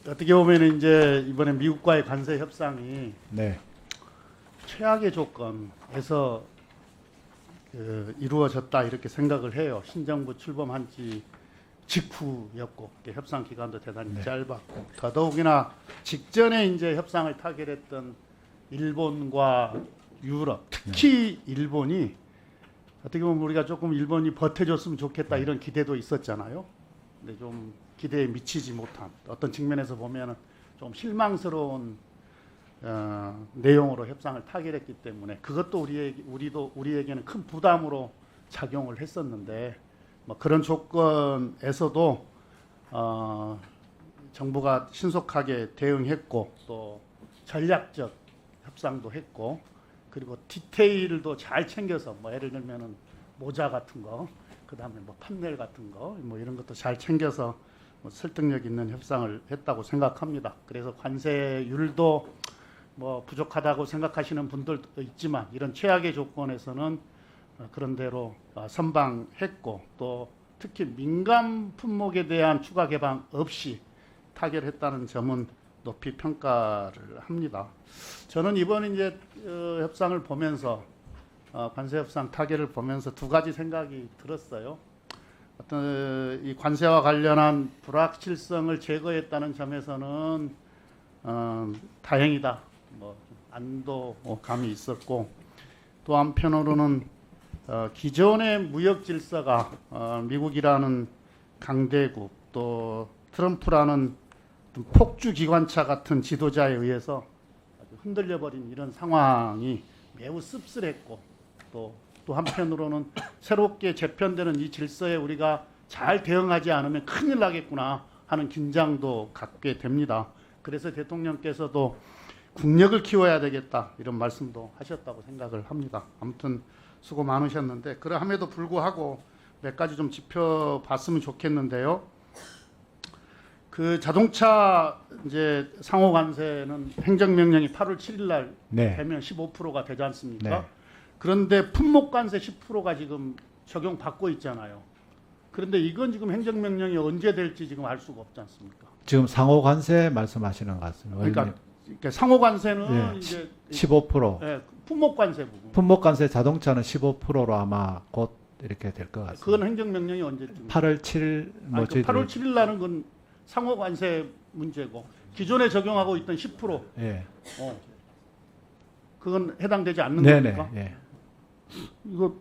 어떻게 보면 이제 이번에 미국과의 관세 협상이 네. 최악의 조건에서 이루어졌다 이렇게 생각을 해요. 신정부 출범한 지 직후였고 협상 기간도 대단히 네. 짧았고 더더욱이나 직전에 이제 협상을 타결했던 일본과 유럽, 특히 일본이 어떻게 보면 우리가 조금 일본이 버텨줬으면 좋겠다 이런 기대도 있었잖아요. 근데 좀 기대에 미치지 못한 어떤 측면에서 보면은 좀 실망스러운 내용으로 협상을 타결했기 때문에 그것도 우리에게는 큰 부담으로 작용을 했었는데 뭐 그런 조건에서도 정부가 신속하게 대응했고 또 전략적 협상도 했고 그리고 디테일도 잘 챙겨서 뭐 예를 들면은 모자 같은 거 그다음에 뭐 판넬 같은 거 뭐 이런 것도 잘 챙겨서 뭐 설득력 있는 협상을 했다고 생각합니다. 그래서 관세율도 뭐 부족하다고 생각하시는 분들도 있지만 이런 최악의 조건에서는 그런 대로 선방했고 또 특히 민간 품목에 대한 추가 개방 없이 타결했다는 점은 높이 평가를 합니다. 저는 이번 이제 협상을 보면서 관세 협상 타결을 보면서 두 가지 생각이 들었어요. 어떤 이 관세와 관련한 불확실성을 제거했다는 점에서는 다행이다. 뭐 안도감이 있었고 또 한편으로는 기존의 무역 질서가 미국이라는 강대국 또 트럼프라는 폭주 기관차 같은 지도자에 의해서 아주 흔들려버린 이런 상황이 매우 씁쓸했고 또 한편으로는 새롭게 재편되는 이 질서에 우리가 잘 대응하지 않으면 큰일 나겠구나 하는 긴장도 갖게 됩니다. 그래서 대통령께서도 국력을 키워야 되겠다 이런 말씀도 하셨다고 생각을 합니다. 아무튼 수고 많으셨는데 그러함에도 불구하고 몇 가지 좀 짚어봤으면 좋겠는데요. 그 자동차 이제 상호 관세는 행정명령이 8월 7일 날 네. 되면 15%가 되지 않습니까? 네. 그런데 품목 관세 10%가 지금 적용받고 있잖아요. 그런데 이건 지금 행정명령이 언제 될지 지금 알 수가 없지 않습니까? 지금 상호 관세 말씀하시는 것 같습니다. 그러니까 상호 관세는 예, 이제 15%. 예, 품목 관세 부분. 품목 관세 자동차는 15%로 아마 곧 이렇게 될 것 같습니다. 그건 행정명령이 언제쯤? 8월 7일 뭐 그 8월 7일 날은 건 상호 관세 문제고 기존에 적용하고 있던 10% 예. 그건 해당되지 않는 네네. 겁니까? 예. 이거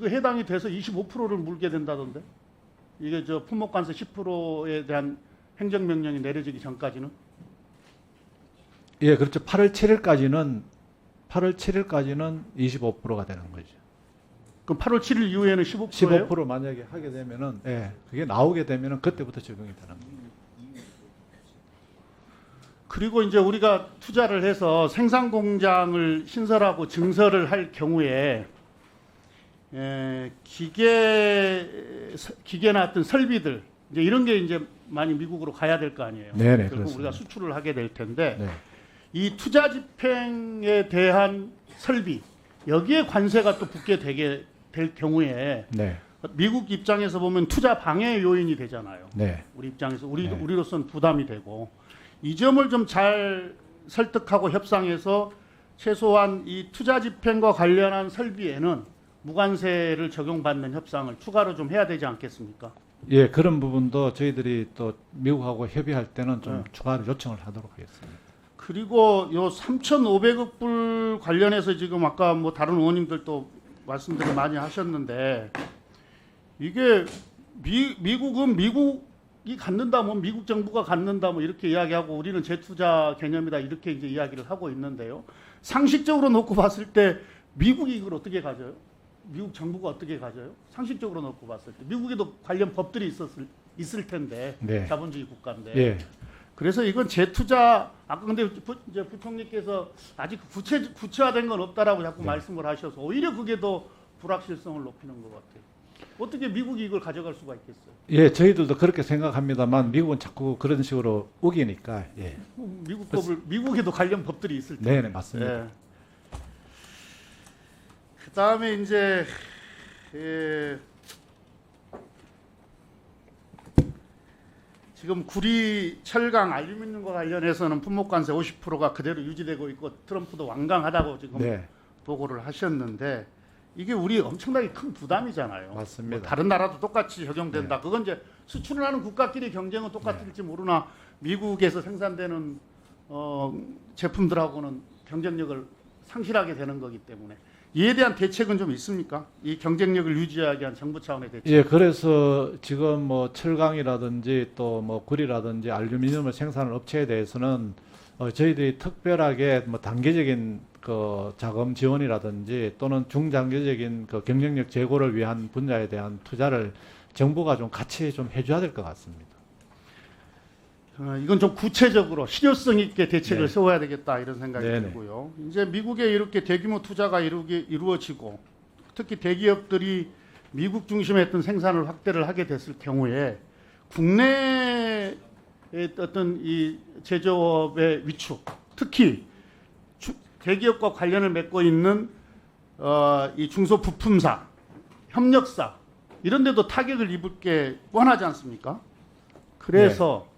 해당이 돼서 25%를 물게 된다던데. 이게 저 품목 관세 10%에 대한 행정명령이 내려지기 전까지는 예, 그렇죠. 8월 7일까지는 25%가 되는 거죠. 그럼 8월 7일 이후에는 15%예요? 15% 만약에 하게 되면은 예, 그게 나오게 되면은 그때부터 적용이 되는 거예요. 그리고 이제 우리가 투자를 해서 생산 공장을 신설하고 증설을 할 경우에 기계나 어떤 설비들 이제 이런 게 이제 많이 미국으로 가야 될 거 아니에요. 네네, 결국 그렇습니다. 우리가 수출을 하게 될 텐데 네. 이 투자 집행에 대한 설비 여기에 관세가 또 붙게 되게 될 경우에 네. 미국 입장에서 보면 투자 방해 요인이 되잖아요. 네. 우리 입장에서 네. 우리로서는 부담이 되고 이 점을 좀 잘 설득하고 협상해서 최소한 이 투자 집행과 관련한 설비에는 무관세를 적용받는 협상을 추가로 좀 해야 되지 않겠습니까? 예, 그런 부분도 저희들이 또 미국하고 협의할 때는 좀 네. 추가로 요청을 하도록 하겠습니다. 그리고 요 3,500억 불 관련해서 지금 아까 뭐 다른 의원님들도 말씀들을 많이 하셨는데 이게 미국은 미국이 갖는다 뭐 미국 정부가 갖는다 뭐 이렇게 이야기하고 우리는 재투자 개념이다 이렇게 이제 이야기를 하고 있는데요. 상식적으로 놓고 봤을 때 미국이 이걸 어떻게 가져요? 미국 정부가 어떻게 가져요? 상식적으로 놓고 봤을 때 미국에도 관련 법들이 있을 텐데 네. 자본주의 국가인데. 예. 그래서 이건 재투자 아까 근데 이제 부총리께서 아직 구체화된 건 없다라고 자꾸 네. 말씀을 하셔서 오히려 그게 더 불확실성을 높이는 것 같아요. 어떻게 미국이 이걸 가져갈 수가 있겠어요? 예, 저희들도 그렇게 생각합니다만 미국은 자꾸 그런 식으로 우기니까 예. 미국 법을 미국에도 관련 법들이 있을 텐데. 네, 맞습니다. 예. 그다음에 이제 지금 구리, 철강, 알루미늄과 관련해서는 품목관세 50%가 그대로 유지되고 있고 트럼프도 완강하다고 지금 네, 보고를 하셨는데 이게 우리 엄청나게 큰 부담이잖아요. 맞습니다. 뭐 다른 나라도 똑같이 적용된다. 그건 이제 수출을 하는 국가끼리 경쟁은 똑같을지 모르나 미국에서 생산되는 제품들하고는 경쟁력을 상실하게 되는 거기 때문에 이에 대한 대책은 좀 있습니까? 이 경쟁력을 유지하기 위한 정부 차원의 대책. 예, 그래서 지금 뭐 철강이라든지 또 뭐 구리라든지 알루미늄을 생산하는 업체에 대해서는 저희들이 특별하게 뭐 단계적인 그 자금 지원이라든지 또는 중장기적인 그 경쟁력 제고를 위한 분야에 대한 투자를 정부가 좀 같이 좀 해줘야 될 것 같습니다. 이건 좀 구체적으로 실효성 있게 대책을 네. 세워야 되겠다 이런 생각이 네네. 들고요. 이제 미국에 이렇게 대규모 투자가 이루어지고 특히 대기업들이 미국 중심의 어떤 생산을 확대를 하게 됐을 경우에 국내의 어떤 이 제조업의 위축, 특히 대기업과 관련을 맺고 있는 이 중소부품사, 협력사 이런 데도 타격을 입을 게 뻔하지 않습니까? 그래서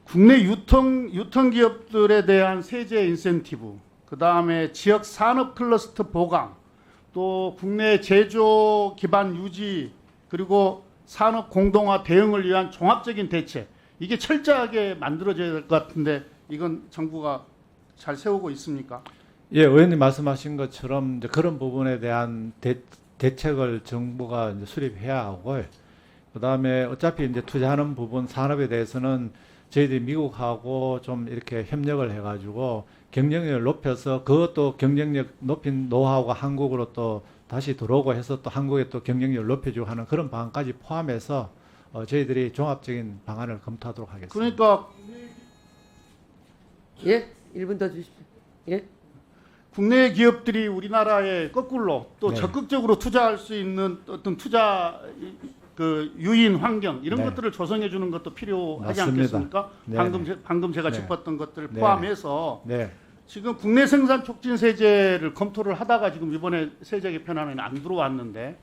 국내 유통 기업들에 대한 세제 인센티브, 그 다음에 지역 산업 클러스터 보강, 또 국내 제조 기반 유지, 그리고 산업 공동화 대응을 위한 종합적인 대책, 이게 철저하게 만들어져야 될 것 같은데 이건 정부가 잘 세우고 있습니까? 예, 의원님 말씀하신 것처럼 이제 그런 부분에 대한 대책을 정부가 이제 수립해야 하고요. 그다음에 어차피 이제 투자하는 부분 산업에 대해서는 저희들이 미국하고 좀 이렇게 협력을 해가지고 경쟁력을 높여서 그것도 경쟁력 높인 노하우가 한국으로 또 다시 들어오고 해서 또 한국에 또 경쟁력을 높여주고 하는 그런 방안까지 포함해서 저희들이 종합적인 방안을 검토하도록 하겠습니다. 그러니까 예, 1분 더 주십시오. 예, 국내 기업들이 우리나라에 거꾸로 또 네. 적극적으로 투자할 수 있는 어떤 투자 그 유인 환경 이런 네. 것들을 조성해 주는 것도 필요하지 맞습니다. 않겠습니까? 네, 방금 제가 네. 짚었던 것들을 네. 포함해서 네, 지금 국내 생산 촉진 세제를 검토를 하다가 지금 이번에 세제 개편안에는 안 들어왔는데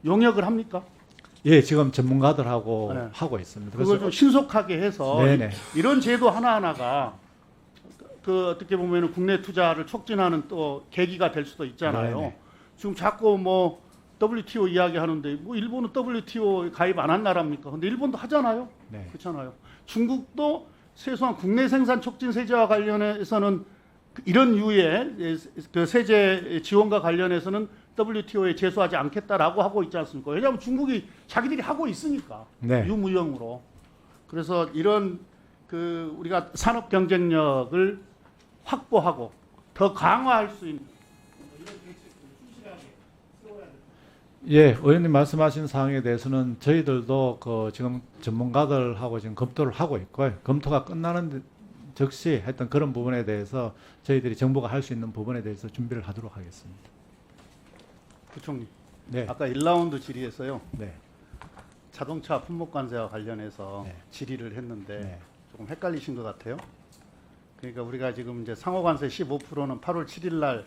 용역을 합니까? 예, 지금 전문가들하고 네. 하고 있습니다. 그걸 좀 신속하게 해서 네네. 이런 제도 하나하나가 그 어떻게 보면은 국내 투자를 促진하는 또 계기가 될 수도 있잖아요. 네네. 지금 자꾸 뭐 WTO 이야기하는데 뭐 일본은 WTO 가입 안 한 나라입니까? 근데 일본도 하잖아요. 네. 그렇잖아요. 중국도 최소한 국내 생산 촉진 세제와 관련해서는 이런 유의 그 세제 지원과 관련해서는 WTO에 제소하지 않겠다라고 하고 있지 않습니까? 왜냐하면 중국이 자기들이 하고 있으니까 네. 유무형으로. 그래서 이런 그 우리가 산업 경쟁력을 확보하고 더 강화할 수 있는 예, 의원님 말씀하신 사항에 대해서는 저희들도 그 지금 전문가들하고 지금 검토를 하고 있고요. 검토가 끝나는 즉시 했던 그런 부분에 대해서 저희들이 정부가 할 수 있는 부분에 대해서 준비를 하도록 하겠습니다. 부총리. 네, 아까 1라운드 질의에서요. 네, 자동차 품목관세와 관련해서 네. 질의를 했는데 네, 조금 헷갈리신 것 같아요. 그러니까 우리가 지금 이제 상호관세 15%는 8월 7일 날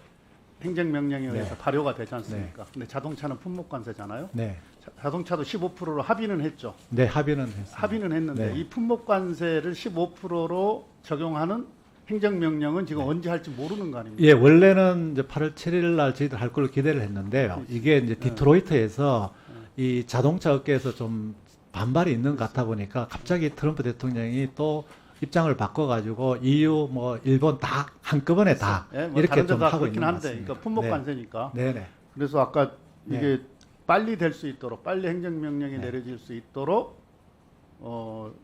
행정명령에 의해서 네. 발효가 되지 않습니까? 근데 자동차는 품목관세잖아요. 네, 자동차도 15%로 합의는 했죠. 네, 합의는 했습니다. 합의는 했는데 네. 이 품목관세를 15%로 적용하는 행정명령은 지금 네. 언제 할지 모르는 거 아닙니까? 예, 원래는 이제 8월 7일 날 저희들 할 걸로 기대를 했는데요. 그렇지. 이게 이제 디트로이트에서 이 자동차 업계에서 좀 반발이 있는 것 같아 보니까 갑자기 트럼프 대통령이 또 입장을 바꿔가지고 EU, 뭐 일본 다 한꺼번에 다 예, 뭐 이렇게 다른 좀 데가 하고 그렇긴 있는 것 한데, 같습니다. 그러니까 품목관세니까. 네, 네, 그래서 아까 네. 이게 빨리 될 수 있도록 빨리 행정명령이 네. 내려질 수 있도록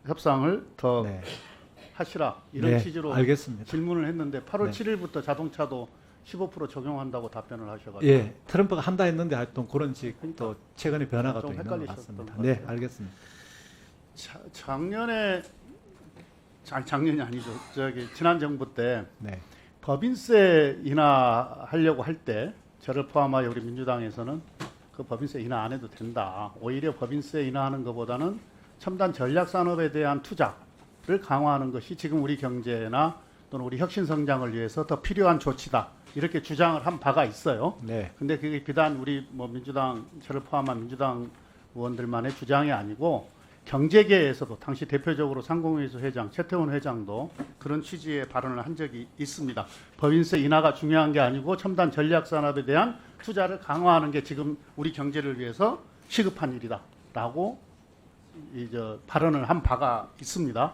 협상을 더 네. 하시라 이런 네, 취지로 알겠습니다. 질문을 했는데 8월 네. 7일부터 자동차도 15% 적용한다고 답변을 하셔가지고 예, 트럼프가 한다 했는데 하여튼 그런 식또 최근에 변화가 또 좀 있는 것 헷갈리셨던 같습니다. 것 네, 같아요. 알겠습니다. 작년이 아니죠. 저기 지난 정부 때 네, 법인세 인하하려고 할 때 저를 포함하여 우리 민주당에서는 그 법인세 인하 안 해도 된다. 오히려 법인세 인하하는 것보다는 첨단 전략 산업에 대한 투자를 강화하는 것이 지금 우리 경제나 또는 우리 혁신 성장을 위해서 더 필요한 조치다. 이렇게 주장을 한 바가 있어요. 네, 근데 그게 비단 우리 뭐 민주당 저를 포함한 민주당 의원들만의 주장이 아니고 경제계에서도 당시 대표적으로 상공회의소 회장 최태원 회장도 그런 취지의 발언을 한 적이 있습니다. 법인세 인하가 중요한 게 아니고 첨단 전략 산업에 대한 투자를 강화하는 게 지금 우리 경제를 위해서 시급한 일이다라고 발언을 한 바가 있습니다.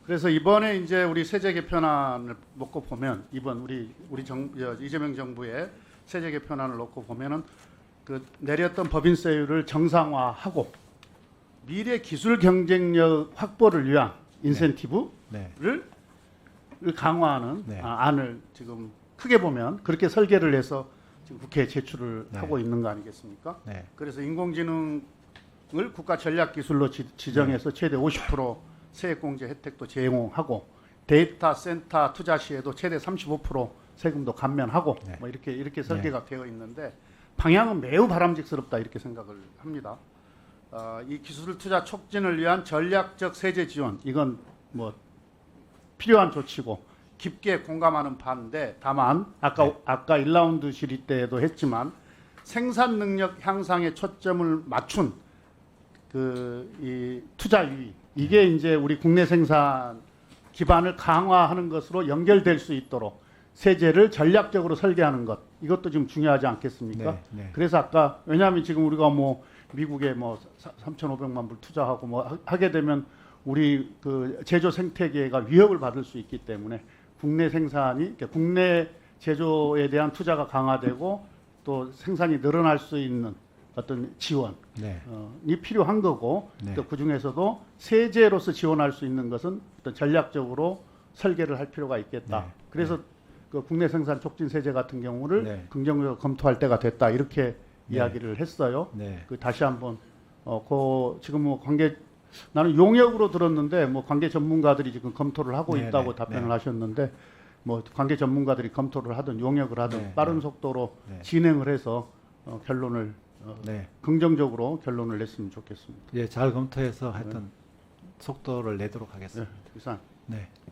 그래서 이번에 이제 우리 세제 개편안을 놓고 보면 이번 이재명 정부의 세제 개편안을 놓고 보면은 그 내렸던 법인세율을 정상화하고 미래 기술 경쟁력 확보를 위한 인센티브를 네. 강화하는 네. 안을 지금 크게 보면 그렇게 설계를 해서 지금 국회에 제출을 네. 하고 있는 거 아니겠습니까? 네. 그래서 인공지능을 국가 전략 기술로 지정해서 최대 50% 세액공제 혜택도 제공하고 데이터 센터 투자 시에도 최대 35% 세금도 감면하고 네. 뭐 이렇게 설계가 되어 있는데 방향은 매우 바람직스럽다 이렇게 생각을 합니다. 이 기술 투자 촉진을 위한 전략적 세제 지원 이건 뭐 필요한 조치고 깊게 공감하는 바인데 다만 아까 1라운드 질의 때에도 했지만 생산 능력 향상에 초점을 맞춘 이 투자 유의 이게 이제 우리 국내 생산 기반을 강화하는 것으로 연결될 수 있도록 세제를 전략적으로 설계하는 것 이것도 좀 중요하지 않겠습니까? 네, 네. 그래서 아까 왜냐하면 지금 우리가 뭐 미국에 뭐 3,500만 불 투자하고 뭐 하게 되면 우리 그 제조 생태계가 위협을 받을 수 있기 때문에 국내 생산이 그러니까 국내 제조에 대한 투자가 강화되고 또 생산이 늘어날 수 있는 어떤 지원이 네. 필요한 거고 네. 또 그 중에서도 세제로서 지원할 수 있는 것은 어떤 전략적으로 설계를 할 필요가 있겠다. 네. 그래서 그 국내 생산 촉진 세제 같은 경우를 네. 긍정적으로 검토할 때가 됐다 이렇게 네. 이야기를 했어요. 네. 그 다시 한번 지금 뭐 나는 용역으로 들었는데 뭐 관계 전문가들이 지금 검토를 하고 네, 있다고 네, 답변을 네. 하셨는데 뭐 관계 전문가들이 검토를 하든 용역을 하든 네, 빠른 네. 속도로 네. 진행을 해서 결론을 네. 긍정적으로 결론을 냈으면 좋겠습니다. 예, 잘 검토해서 하여튼 속도를 내도록 하겠습니다. 이상. 네.